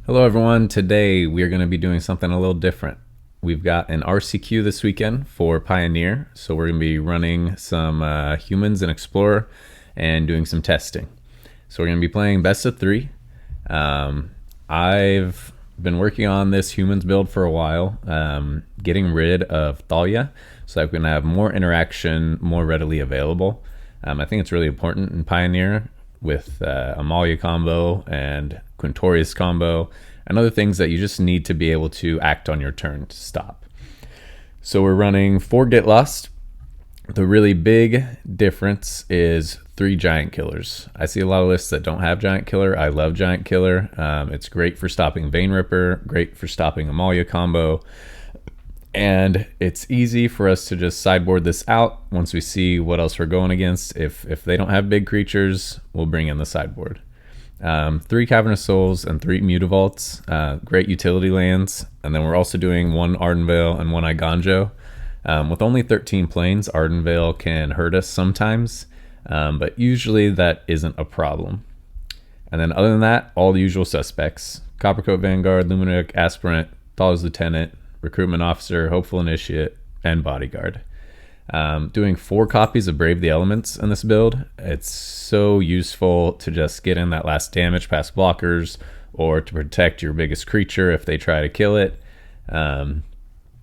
Hello everyone, today we are going to be doing something a little different. We've got an RCQ this weekend for Pioneer, so we're going to be running some humans and Explorer and doing some testing. So we're going to be playing best of 3. I've been working on this humans build for a while, getting rid of Thalia so that we can have more interaction more readily available. I think it's really important in Pioneer with Amalia combo and Quintorius combo and other things that you just need to be able to act on your turn to stop. So we're running 4 Get Lost. The really big difference is 3 Giant Killers. I see a lot of lists that don't have Giant Killer. I love Giant Killer. It's great for stopping Vein Ripper, great for stopping Amalia combo, and it's easy for us to just sideboard this out once we see what else we're going against. If they don't have big creatures, we'll bring in the sideboard. 3 Cavernous Souls and 3 Mutavaults, great utility lands. And then we're also doing 1 Ardenvale and 1 Iganjo. With only 13 planes, Ardenvale can hurt us sometimes, but usually that isn't a problem. And then other than that, all the usual suspects: Coppercoat Vanguard, Luminarch Aspirant, Thal's Lieutenant, Recruitment Officer, Hopeful Initiate, and Bodyguard. Doing 4 copies of Brave the Elements in this build. It's so useful to just get in that last damage past blockers, or to protect your biggest creature if they try to kill it. And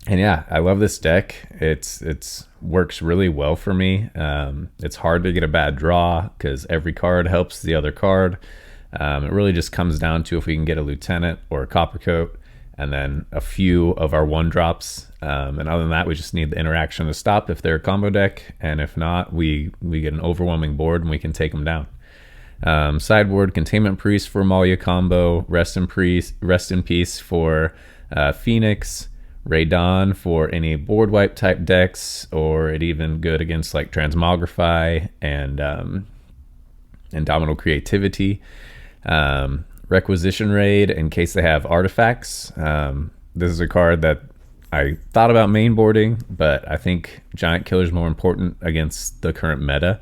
yeah, I love this deck. It's works really well for me. It's hard to get a bad draw because every card helps the other card. It really just comes down to if we can get a Lieutenant or a Coppercoat, and then a few of our 1-drops. And other than that, we just need the interaction to stop if they're a combo deck, and if not, we get an overwhelming board and we can take them down. Sideboard: Containment Priest for Amalia combo, Rest in Peace for Phoenix, Raydon for any board wipe type decks, or it even good against like Transmogrify and Indomitable Creativity. Requisition Raid in case they have artifacts. This is a card that I thought about mainboarding, but I think Giant Killer is more important against the current meta.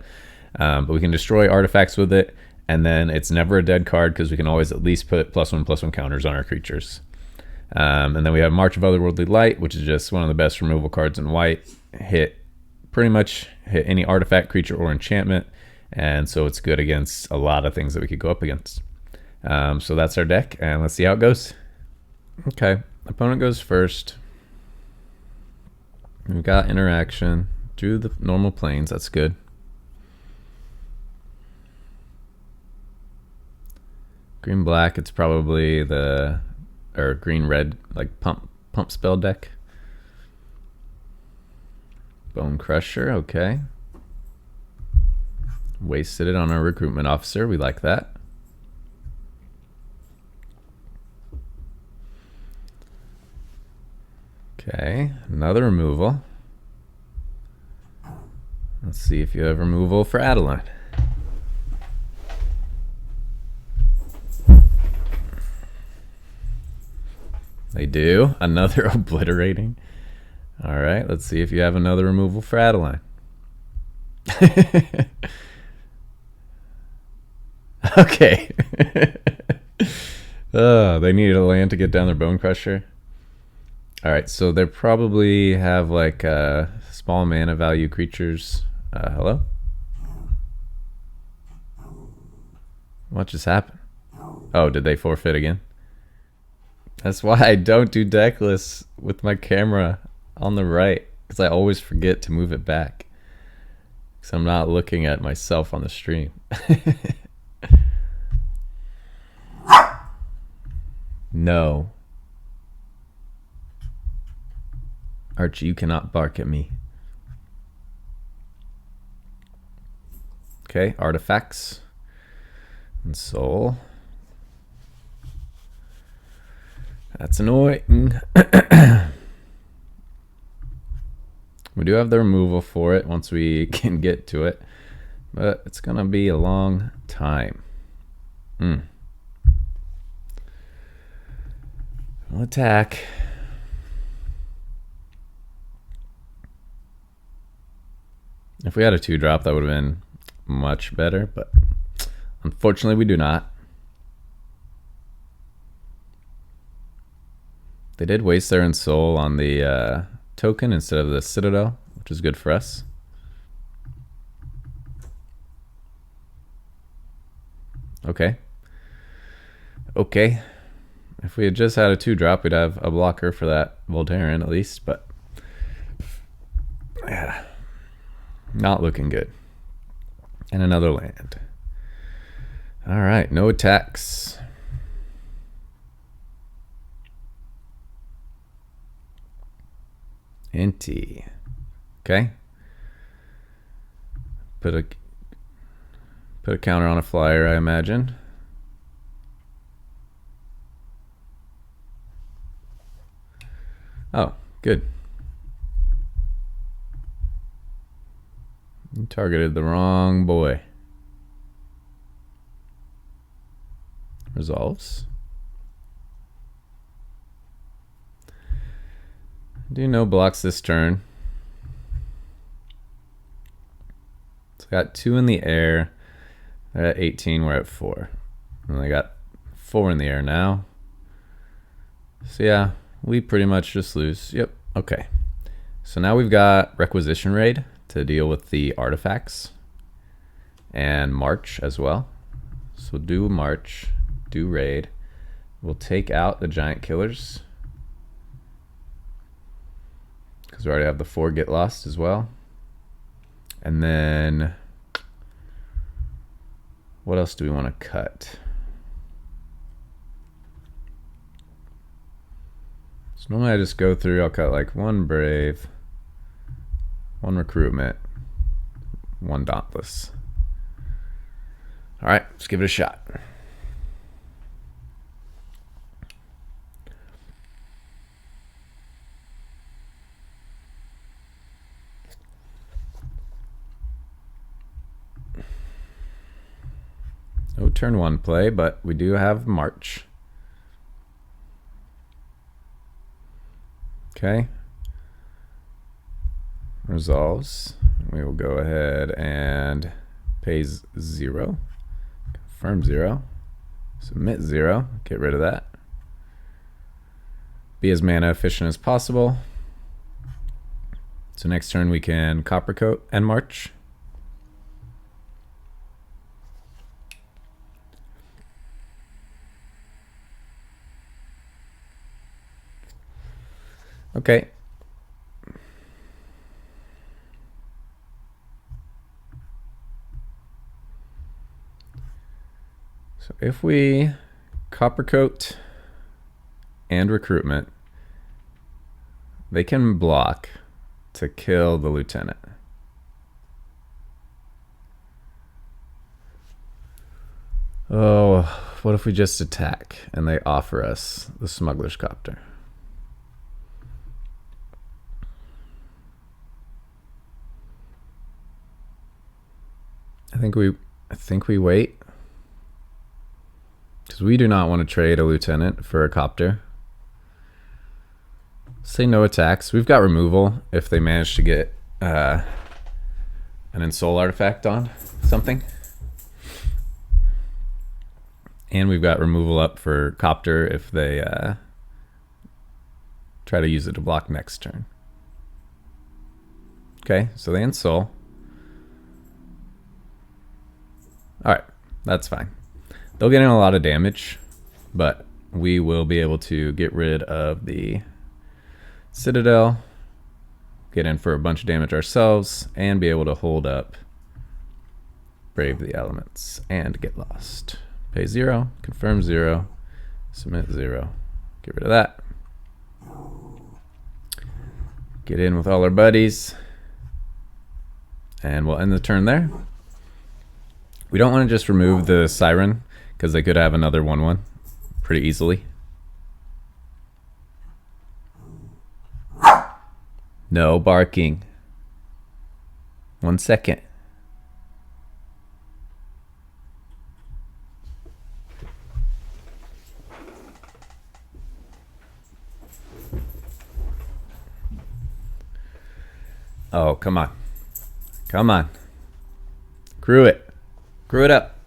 But we can destroy artifacts with it, and then it's never a dead card because we can always at least put +1/+1 counters on our creatures. And then we have March of Otherworldly Light, which is just one of the best removal cards in white. Pretty much hit any artifact, creature, or enchantment, and so it's good against a lot of things that we could go up against. So that's our deck, and let's see how it goes. Okay, opponent goes first. We've got interaction. Drew the normal planes, that's good. Green black, it's probably or green red, like pump spell deck. Bone Crusher, okay. Wasted it on our Recruitment Officer, we like that. Okay, another removal. Let's see if you have removal for Adeline. They do. Another Obliterating. All right, let's see if you have another removal for Adeline. Okay. They needed a land to get down their Bone Crusher. All right, so they probably have like small mana value creatures. Hello? What just happened? Oh, did they forfeit again? That's why I don't do deck lists with my camera on the right, because I always forget to move it back, because I'm not looking at myself on the stream. No. Archie, you cannot bark at me. Okay, artifacts and soul. That's annoying. We do have the removal for it once we can get to it, but it's gonna be a long time. We'll attack. If we had a 2-drop, that would have been much better, but unfortunately we do not. They did waste their Ensoul on the token instead of the Citadel, which is good for us. Okay. Okay. If we had just had a 2-drop, we'd have a blocker for that Voltaren at least, but yeah, not looking good. And another land. All right, no attacks. Inty. Okay. Put a counter on a flyer, I imagine. Oh, good. You targeted the wrong boy. Resolves. Do no blocks this turn. So I got 2 in the air. They're at 18, we're at 4. And I got 4 in the air now. So yeah, we pretty much just lose. Yep, okay. So now we've got Requisition Raid to deal with the artifacts. And March as well. So do March, do Raid. We'll take out the giant killers, because we already have the 4 Get Lost as well. And then what else do we want to cut? So normally I just go through, I'll cut like 1 Brave, 1 Recruitment, 1 Dauntless. All right, let's give it a shot. No turn 1 play, but we do have March. Okay. Resolves. We will go ahead and pay 0. Confirm 0. Submit 0. Get rid of that. Be as mana efficient as possible. So next turn we can Copper Coat and March. Okay. So if we Copper Coat and Recruitment, they can block to kill the Lieutenant. Oh, what if we just attack and they offer us the Smuggler's Copter? I think we wait, because we do not want to trade a Lieutenant for a Copter. Say no attacks. We've got removal if they manage to get an Ensoul artifact on something. And we've got removal up for Copter if they try to use it to block next turn. Okay, so they Ensoul. Alright, that's fine. They'll get in a lot of damage, but we will be able to get rid of the Citadel, get in for a bunch of damage ourselves, and be able to hold up Brave the Elements and Get Lost. Pay 0, confirm 0, submit 0, get rid of that. Get in with all our buddies, and we'll end the turn there. We don't want to just remove the Siren, because they could have another 1/1 pretty easily. No barking. 1 second. Oh, come on. Come on. Crew it. Crew it up.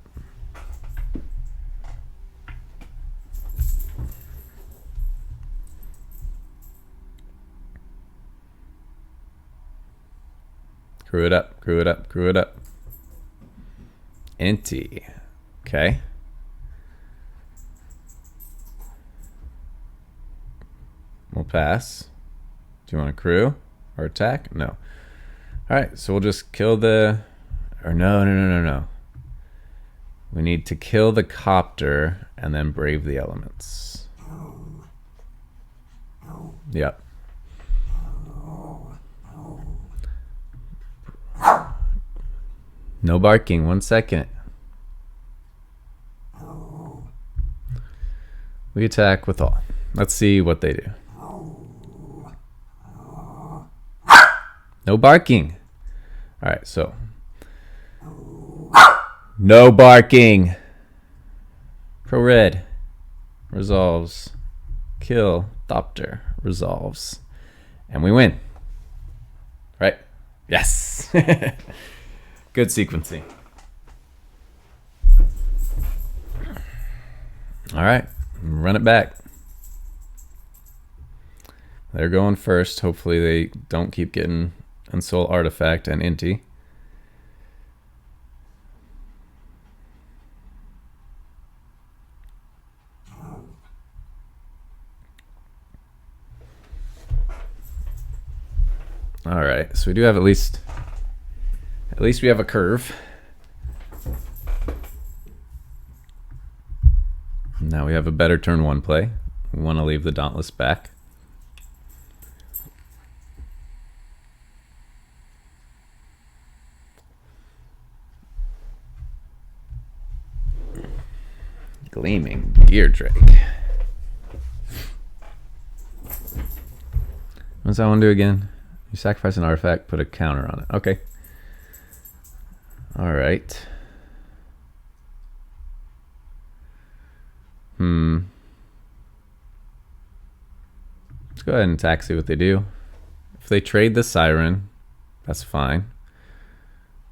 Crew it up, crew it up, crew it up. Inti. Okay. We'll pass. Do you want to crew or attack? No. Alright, so we'll just kill the... Or no. We need to kill the copter and then brave the elements. Yep. No barking, 1 second. We attack with all. Let's see what they do. No barking. Alright, so. No barking. Pro red. Resolves. Kill. Thopter. Resolves. And we win. Right? Yes. Good sequencing. Alright. Run it back. They're going first. Hopefully they don't keep getting Ensoul Artifact and Inti. Alright, so we do have at least we have a curve. Now we have a better turn 1 play. We want to leave the Dauntless back. Gleaming Gear Drake. What's that one do again? You sacrifice an artifact, put a counter on it. Okay. Alright. Let's go ahead and attack, see what they do. If they trade the Siren, that's fine.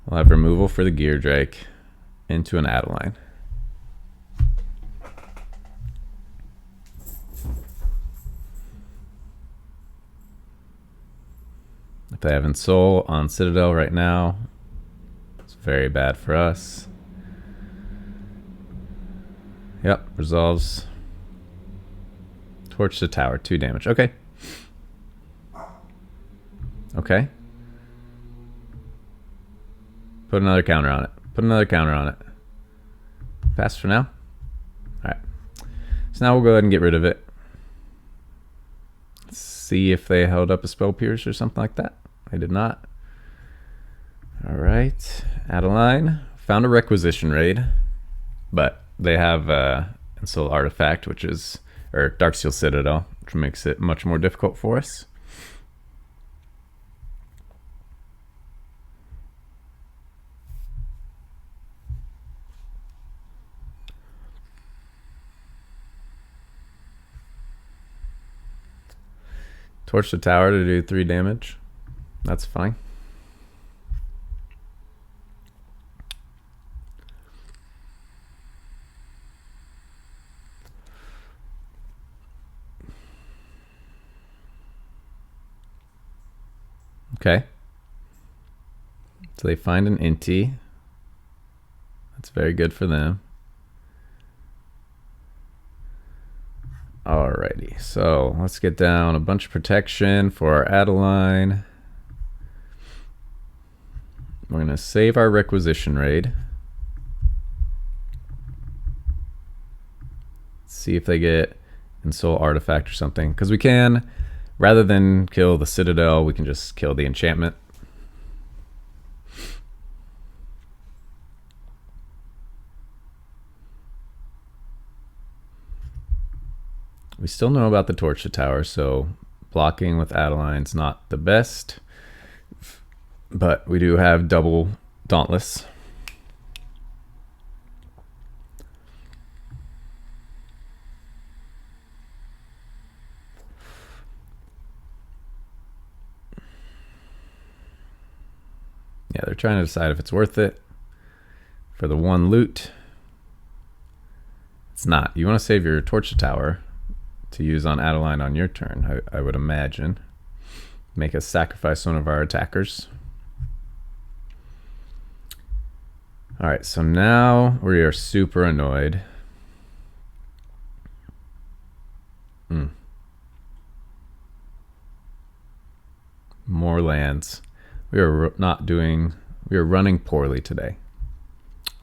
We'll have removal for the Gear Drake into an Adeline. If they have Ensoul on Citadel right now, it's very bad for us. Yep, resolves. Torch the tower, 2 damage. Okay. Okay. Put another counter on it. Put another counter on it. Pass for now. Alright. So now we'll go ahead and get rid of it. Let's see if they held up a Spell Pierce or something like that. They did not. Alright. Adeline. Found a Requisition Raid. But they have Ensoul Artifact, which is... Or Darksteel Citadel, which makes it much more difficult for us. Torch the tower to do 3 damage. That's fine. Okay. So they find an Inti. That's very good for them. Alrighty, so let's get down a bunch of protection for our Adeline. We're going to save our Requisition Raid. See if they get Ensoul Artifact or something. Because we can, rather than kill the Citadel, we can just kill the enchantment. We still know about the Torch the Tower, so blocking with Adeline's not the best. But we do have double Dauntless. Yeah, they're trying to decide if it's worth it for the 1 loot. It's not. You want to save your Torch the Tower to use on Adeline on your turn, I would imagine. Make us sacrifice one of our attackers. All right, so now we are super annoyed. More lands. We are running poorly today.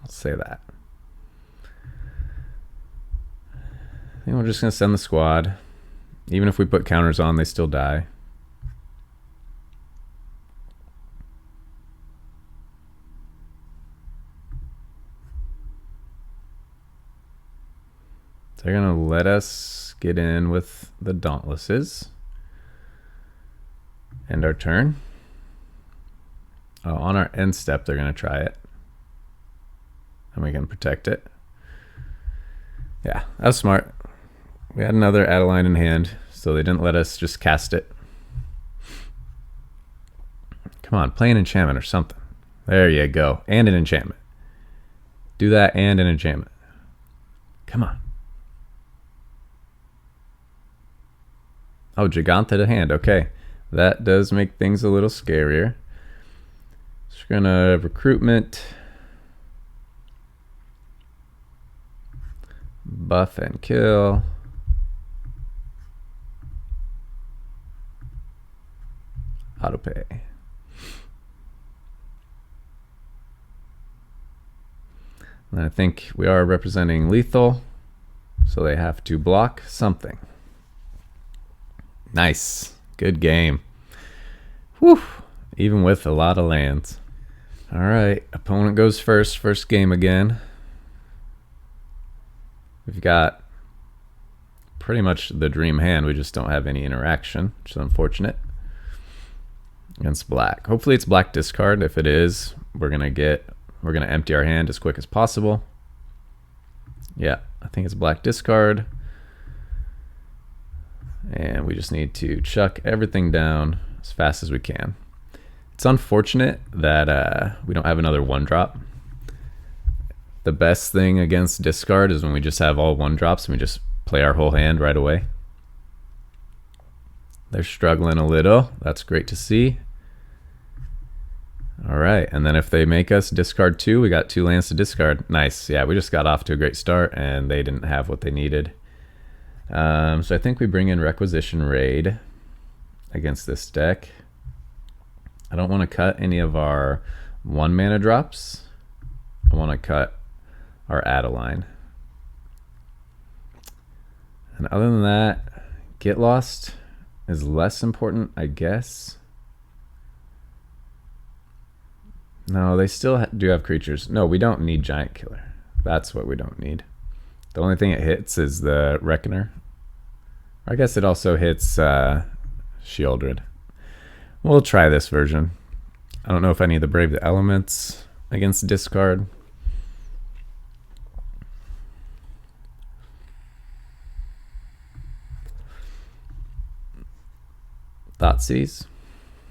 I'll say that. I think we're just going to send the squad. Even if we put counters on, they still die. They're going to let us get in with the Dauntlesses. End our turn. Oh, on our end step, they're going to try it. And we can protect it. Yeah, that was smart. We had another Adeline in hand, so they didn't let us just cast it. Come on, play an enchantment or something. There you go. And an enchantment. Do that and an enchantment. Come on. Oh, Giganta to hand. Okay. That does make things a little scarier. So we're going to recruitment. Buff and kill. Autopay. And I think we are representing lethal, so they have to block something. Nice. Good game. Whew. Even with a lot of lands. All right. Opponent goes first. First game again. We've got pretty much the dream hand. We just don't have any interaction, which is unfortunate. Against black. Hopefully it's black discard. If it is, we're gonna empty our hand as quick as possible. Yeah, I think it's black discard. And we just need to chuck everything down as fast as we can. It's unfortunate that we don't have another 1-drop. The best thing against discard is when we just have all 1-drops and we just play our whole hand right away. They're struggling a little. That's great to see. All right, and then if they make us discard 2, we got 2 lands to discard. Nice. Yeah, we just got off to a great start and they didn't have what they needed. So I think we bring in Requisition Raid against this deck. I don't want to cut any of our 1-mana drops. I want to cut our Adeline. And other than that, Get Lost is less important, I guess. No, they still do have creatures. No, we don't need Giant Killer. That's what we don't need. The only thing it hits is the Reckoner. I guess it also hits Shieldred. We'll try this version. I don't know if I need to Brave the Elements against discard. Thoughtseize.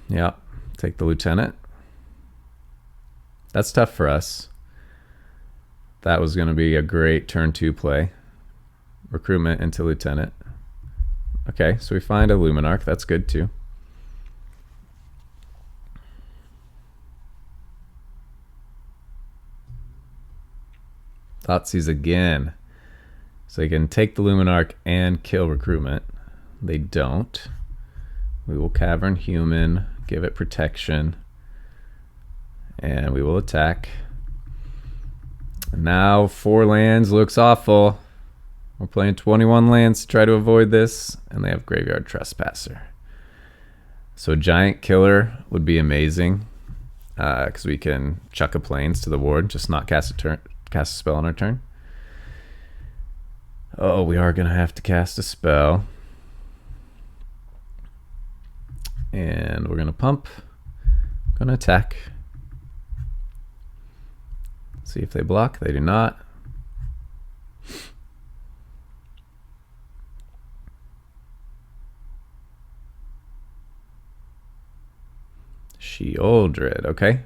Yep. Take the Lieutenant. That's tough for us. That was going to be a great turn 2 play. Recruitment into Lieutenant. Okay, so we find a Luminarch. That's good too. Thoughtseize again. So you can take the Luminarch and kill Recruitment. They don't. We will Cavern Human, give it protection, and we will attack. Now 4 lands looks awful. We're playing 21 lands to try to avoid this, and they have Graveyard Trespasser. So Giant Killer would be amazing, because we can chuck a Plains to the board, just not cast a spell on our turn. Oh, we are gonna have to cast a spell, and we're gonna pump. Gonna attack. See if they block. They do not. Shieldred, okay.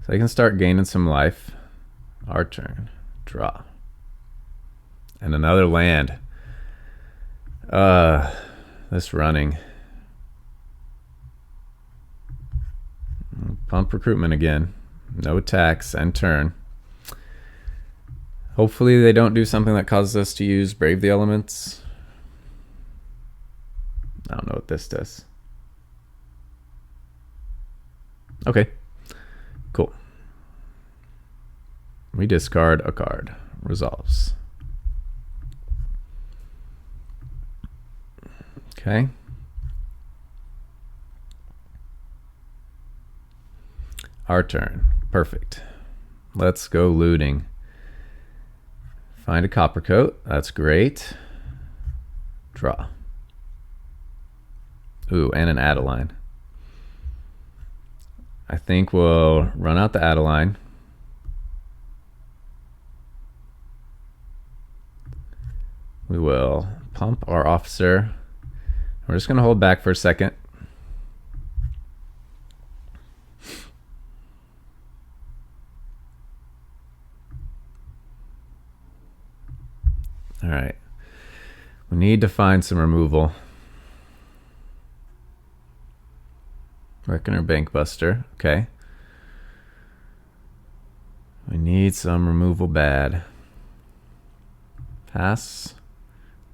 So they can start gaining some life. Our turn. Draw. And another land. This running. Pump Recruitment again. No attacks, end turn. Hopefully they don't do something that causes us to use Brave the Elements. I don't know what this does. Okay, cool. We discard a card. Resolves. Okay. Our turn. Perfect. Let's go looting. Find a copper coat. That's great. Draw. Ooh, and an Adeline. I think we'll run out the Adeline. We will pump our officer. We're just going to hold back for a second. All right. We need to find some removal. Reckoner Bankbuster. Okay. We need some removal bad. Pass.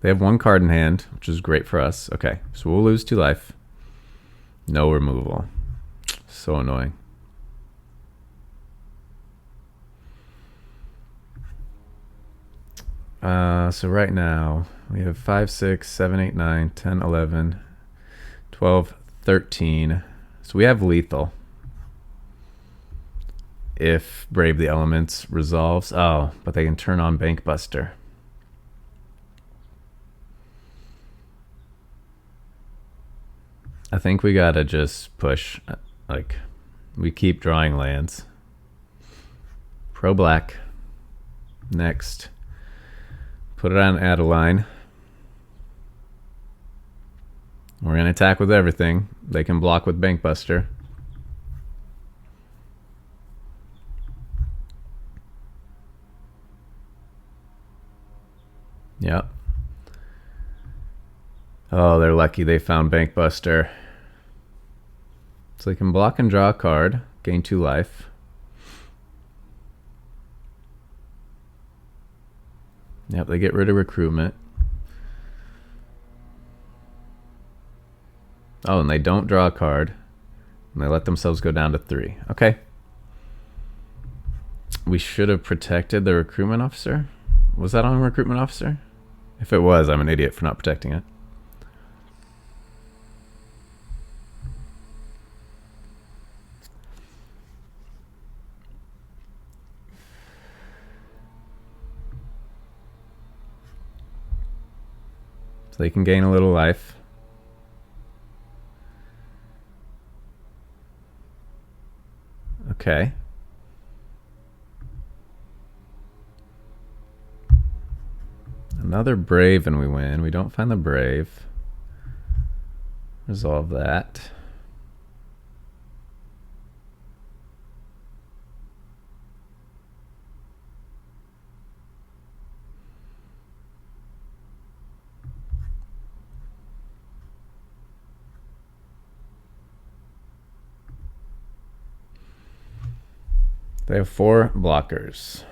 They have one card in hand, which is great for us. Okay, so we'll lose 2 life. No removal. So annoying. So right now, we have 5, 6, 7, 8, 9, 10, 11, 12, 13. So we have lethal. If Brave the Elements resolves. Oh, but they can turn on Bankbuster. I think we gotta just push. Like, we keep drawing lands. Pro black. Next. Put it on Adeline. We're gonna attack with everything. They can block with Bankbuster. Yep. Oh, they're lucky they found Bankbuster. So they can block and draw a card, gain 2 life. Yep, they get rid of recruitment. Oh, and they don't draw a card. And they let themselves go down to 3. Okay. We should have protected the recruitment officer. Was that on recruitment officer? If it was, I'm an idiot for not protecting it. So they can gain a little life. Okay. Another Brave and we win. We don't find the Brave. Resolve that. They have 4 blockers.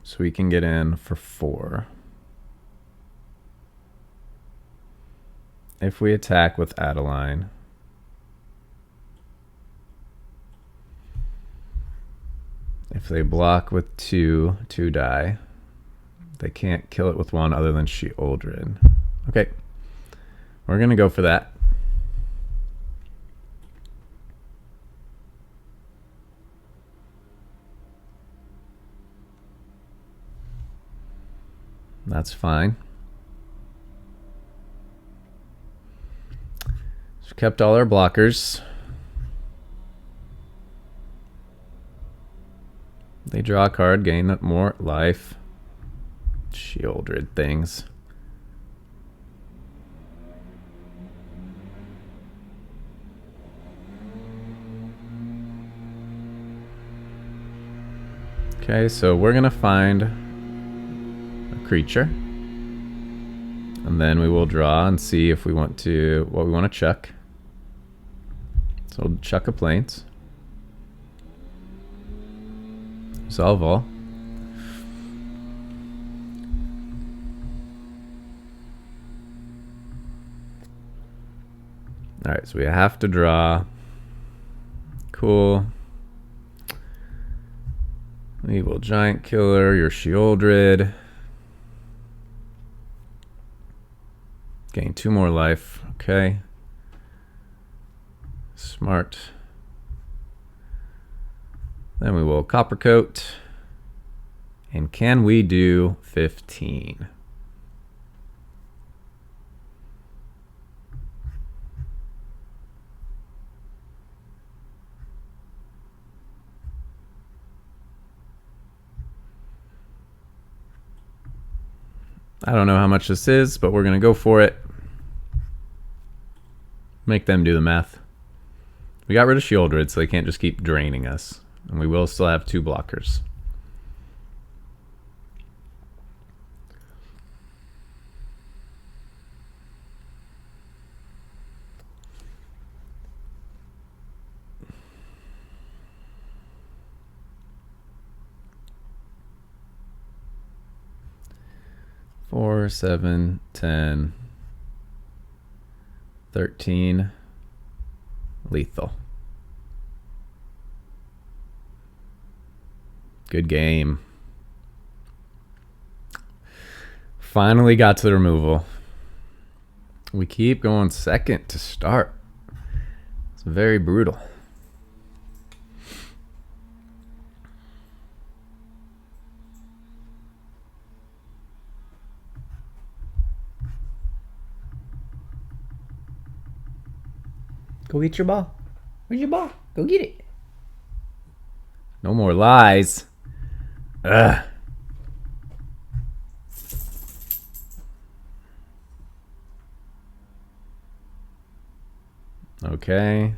So we can get in for 4. If we attack with Adeline. If they block with 2 die. They can't kill it with 1 other than Sheoldred. Okay. We're going to go for that. That's fine. So kept all our blockers. They draw a card, gain more life. Sheoldred things. Okay, so we're gonna find a creature, and then we will draw and see if we want to, what we want to chuck. So we'll chuck a plains. Resolve all. Alright, so we have to draw. Cool. Evil Giant Killer, your Shieldred. Gain 2 more life. Okay. Smart. Then we will Copper Coat. And can we do 15? I don't know how much this is, but we're going to go for it. Make them do the math. We got rid of Shieldred, so they can't just keep draining us. And we will still have 2 blockers. Four, 7, 10, 13, lethal. Good game. Finally got to the removal. We keep going second to start. It's very brutal. Go get your ball. Where's your ball? Go get it. No more lies. Ugh. Okay.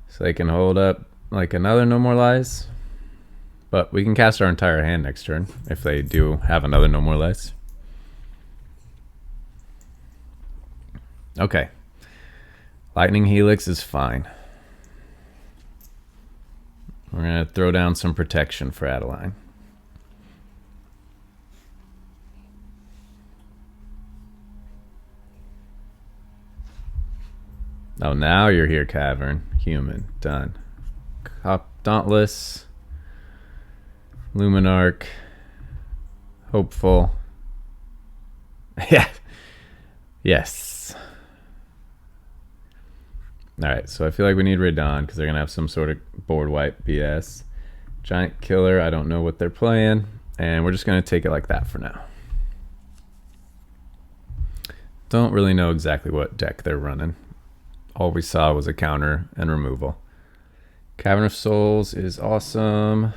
So they can hold up like another No More Lies. But we can cast our entire hand next turn if they do have another No More Lies. Okay. Lightning Helix is fine. We're going to throw down some protection for Adeline. Oh, now you're here, Cavern. Human. Done. Dauntless. Luminarch. Hopeful. Yeah. Yes. Alright, so I feel like we need Radon because they're going to have some sort of board wipe BS. Giant Killer, I don't know what they're playing. And we're just going to take it like that for now. Don't really know exactly what deck they're running. All we saw was a counter and removal. Cavern of Souls is awesome.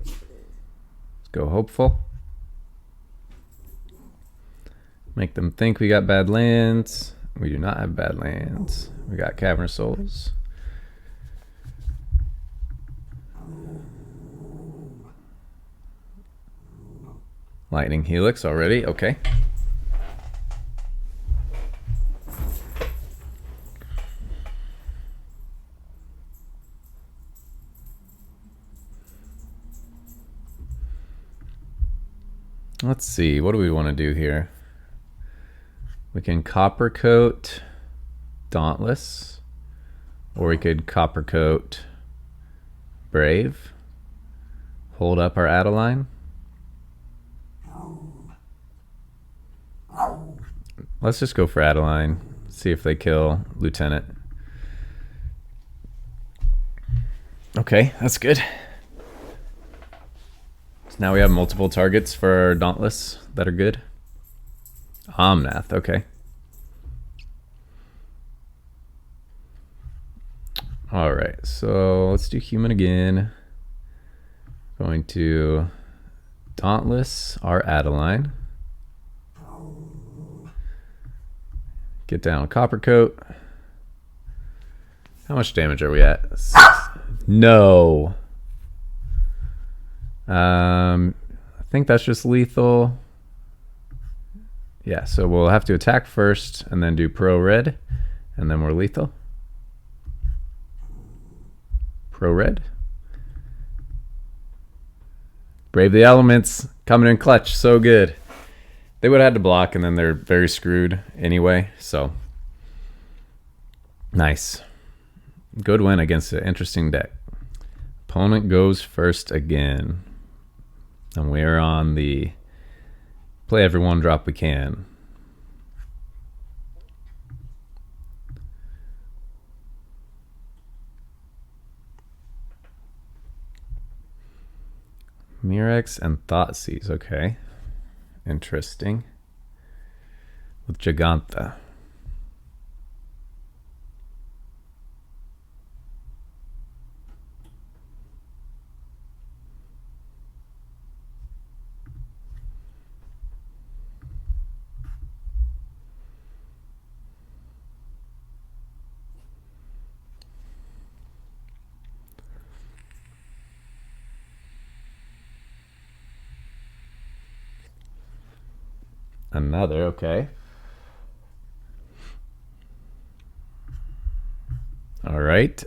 Let's go Hopeful. Make them think we got bad lands. We do not have bad lands. We got Cavern of Souls. Lightning Helix already. Okay. Let's see. What do we want to do here? We can Copper Coat Dauntless, or we could Copper Coat Brave. Hold up our Adeline. Let's just go for Adeline. See if they kill Lieutenant. Okay, that's good. So now we have multiple targets for our Dauntless that are good. Omnath, okay. Alright, so let's do Human again. Going to Dauntless our Adeline. Get down Copper Coat. How much damage are we at? No. I think that's just lethal. Yeah, so we'll have to attack first and then do Pro Red, and then we're lethal. Pro Red. Brave the Elements, coming in clutch, so good. They would have had to block, and then they're very screwed anyway. So nice. Good win against an interesting deck. Opponent goes first again. And we're on the play every one drop we can. Mirex and Thoughtseize, okay. Interesting. With Giganta. Another, okay. All right.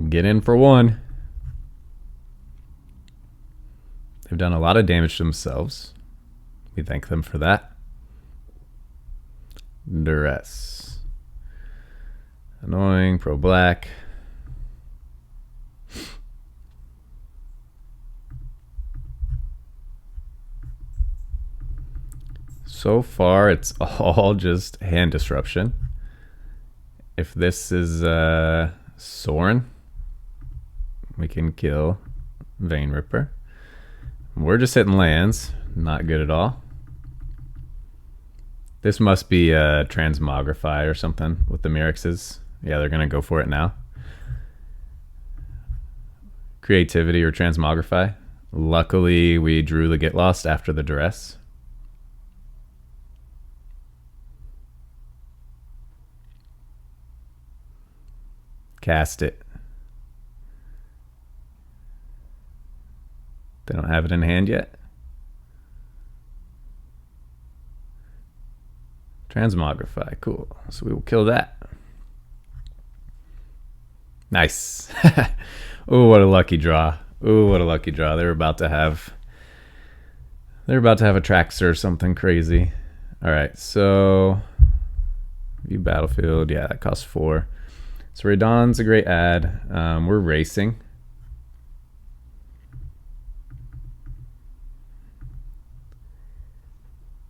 Get in for one. They've done a lot of damage to themselves. We thank them for that. Duress. Annoying, pro black. So far, it's all just hand disruption. If this is Sorin, we can kill Vein Ripper. We're just hitting lands. Not good at all. This must be Transmogrify or something with the Mirexes. Yeah, they're going to go for it now. Creativity or Transmogrify. Luckily, we drew the Get Lost after the Duress. Cast it. They don't have it in hand yet. Transmogrify, cool. So we will kill that. Nice. Oh, what a lucky draw. Oh, what a lucky draw. They're about to have a Traxxer or something crazy. All right, so view battlefield. Yeah, that costs 4. So Radon's a great ad. We're racing.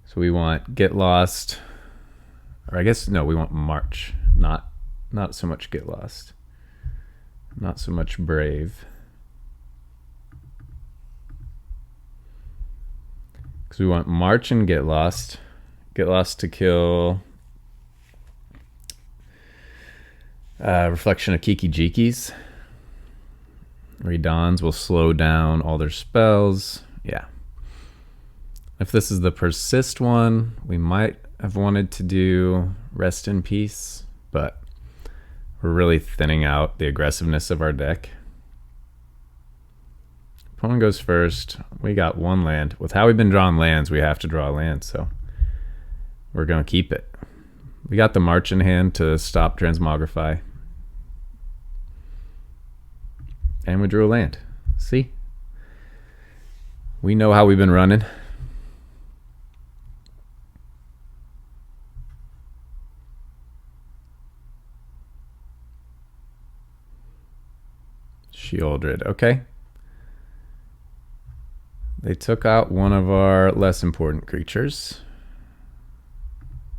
So we want Get Lost. Or I guess, no, we want March. Not so much Get Lost. Not so much Brave. Because we want March and Get Lost. Get Lost to kill Reflection of Kiki Jikis. Redons will slow down all their spells. Yeah. If this is the Persist one, we might have wanted to do Rest in Peace, but we're really thinning out the aggressiveness of our deck. Opponent goes first. We got 1 land. With how we've been drawing lands, we have to draw a land, so we're going to keep it. We got the March in hand to stop Transmogrify. And we drew a land. See? We know how we've been running. Shieldred, okay. They took out one of our less important creatures.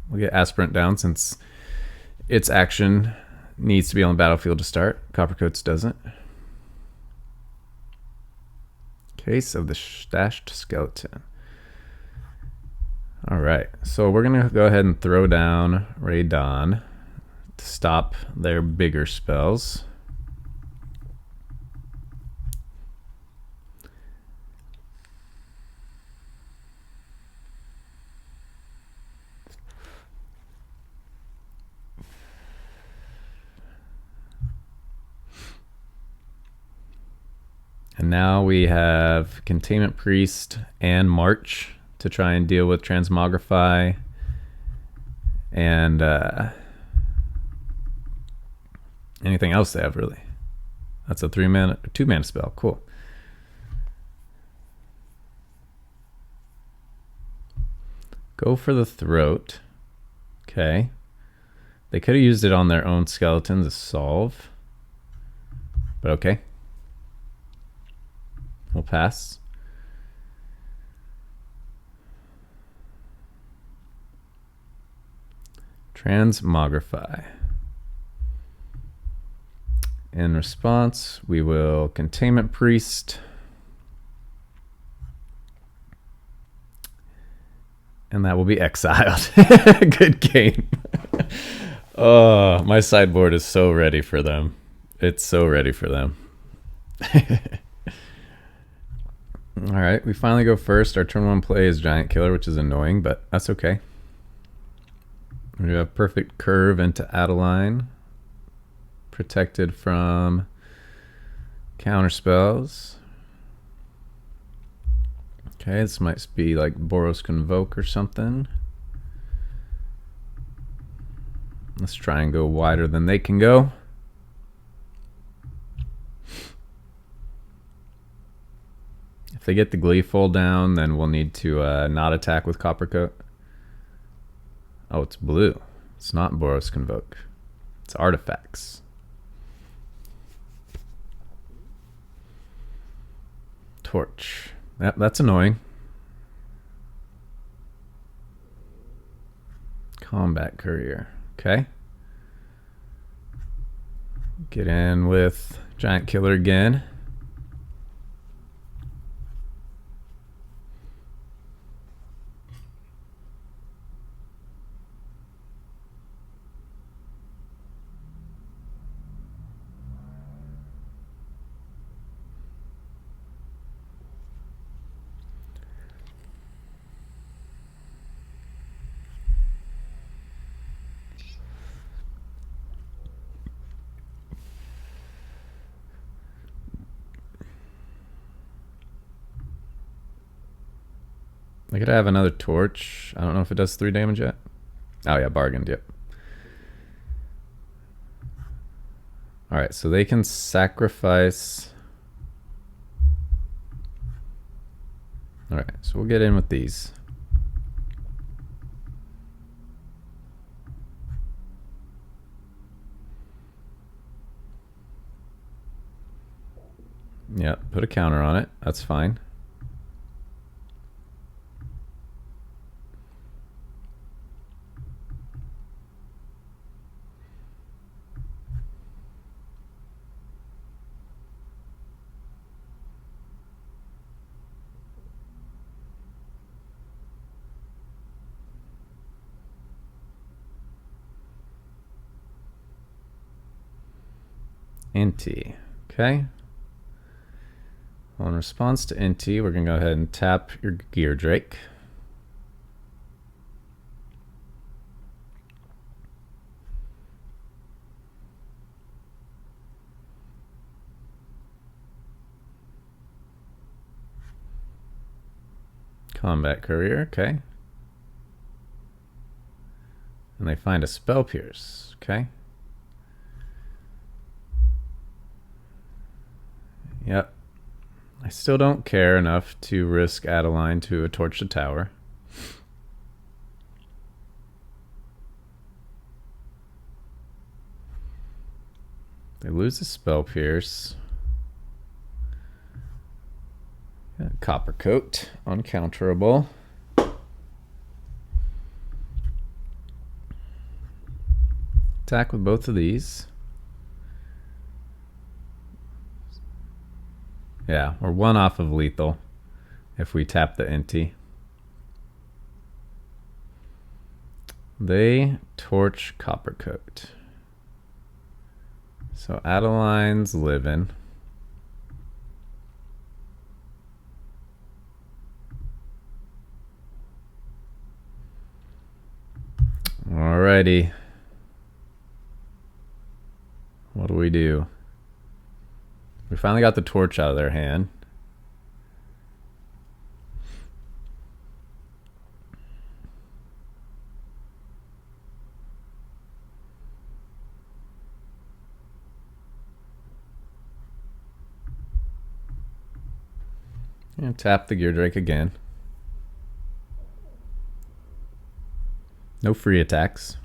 We'll get Aspirant down since its action needs to be on the battlefield to start. Coppercoats doesn't. Case of the Stashed Skeleton. All right, so we're going to go ahead and throw down Radon to stop their bigger spells. And now we have Containment Priest and March to try and deal with Transmogrify and anything else they have, really. That's a 2-mana spell. Cool. Go for the throat. Okay. They could have used it on their own skeleton to solve. But okay. We'll pass. Transmogrify. In response, we will Containment Priest. And that will be exiled. Good game. Oh, my sideboard is so ready for them. It's so ready for them. All right, we finally go first. Our turn 1 play is Giant Killer, which is annoying, but that's okay. We have Perfect Curve into Adeline. Protected from counter spells. Okay, this might be like Boros Convoke or something. Let's try and go wider than they can go. If they get the Gleeful down, then we'll need to not attack with Coppercoat. Oh, it's blue. It's not Boros Convoke. It's artifacts. Torch. Yep, that's annoying. Combat Courier. Okay. Get in with Giant Killer again. I could have another torch. I don't know if it does 3 damage yet. Oh yeah, bargained, yep. Alright, so they can sacrifice. Alright, so we'll get in with these. Yep, put a counter on it. That's fine. Inti. Okay. Well, in response to Inti, we're going to go ahead and tap your Gear Drake. Combat Courier, okay. And they find a Spell Pierce, okay. Yep. I still don't care enough to risk Adeline to a Torch the Tower. They lose the Spell Pierce. Coppercoat, uncounterable. Attack with both of these. Yeah, we're 1 off of lethal if we tap the Inti. They torch Coppercoat. So Adeline's living. Alrighty. What do? We finally got the torch out of their hand. And tap the Gear Drake again. No free attacks.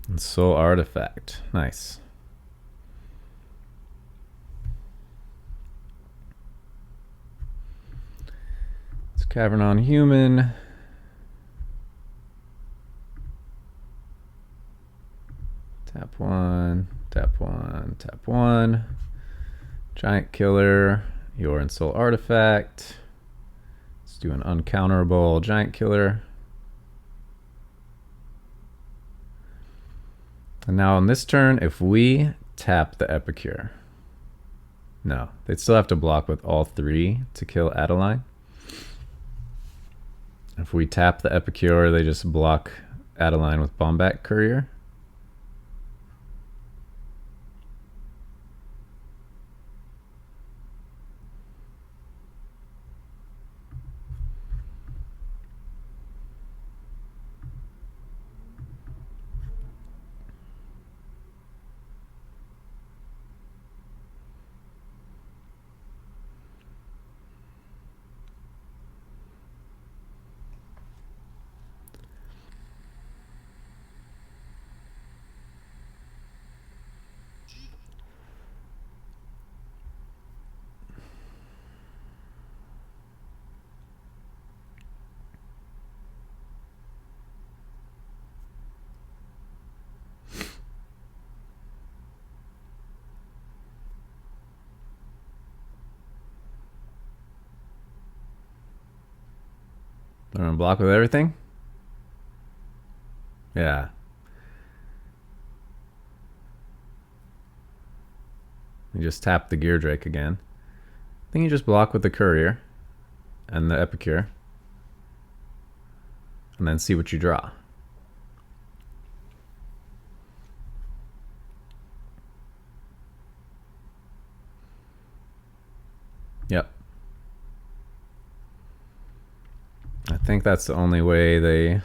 And Soul Artifact. Nice. It's Cavern on Human. Tap one, tap one, tap one. Giant Killer, Yor and Soul Artifact. Let's do an uncounterable Giant Killer. And now on this turn, if we tap the Epicure, no, they'd still have to block with all three to kill Adeline. If we tap the Epicure, they just block Adeline with Bombat Courier. They're gonna block with everything? Yeah. You just tap the Gear Drake again. Then you just block with the Courier and the Epicure. And then see what you draw. Yep. I think that's the only way they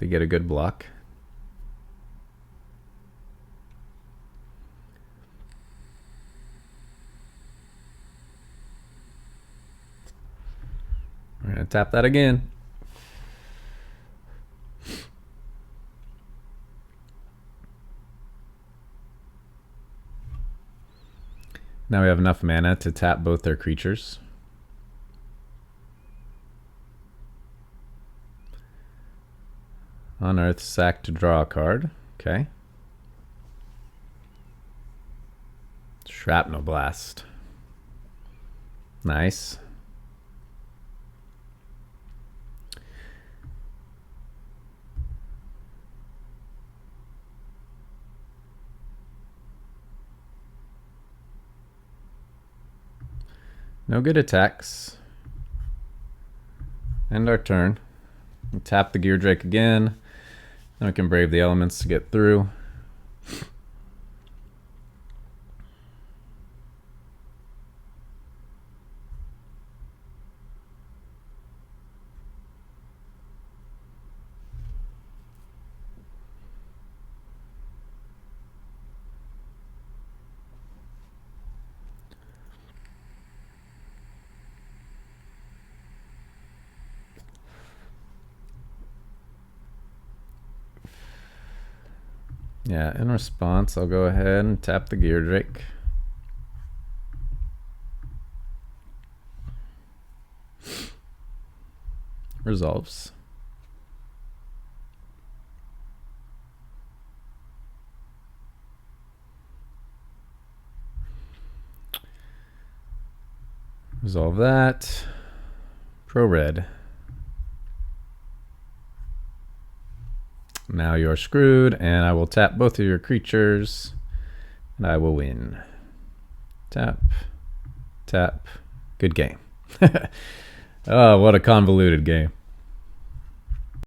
get a good block. We're gonna tap that again. Now we have enough mana to tap both their creatures. Unearth, sack to draw a card. Okay. Shrapnel Blast. Nice. No good attacks. End our turn. We tap the Gear Drake again. Then we can brave the elements to get through. Yeah, in response, I'll go ahead and tap the Gear Drake. Resolves. Resolve that. Pro red. Now you're screwed, and I will tap both of your creatures, and I will win. Tap, tap. Good game. Oh, what a convoluted game.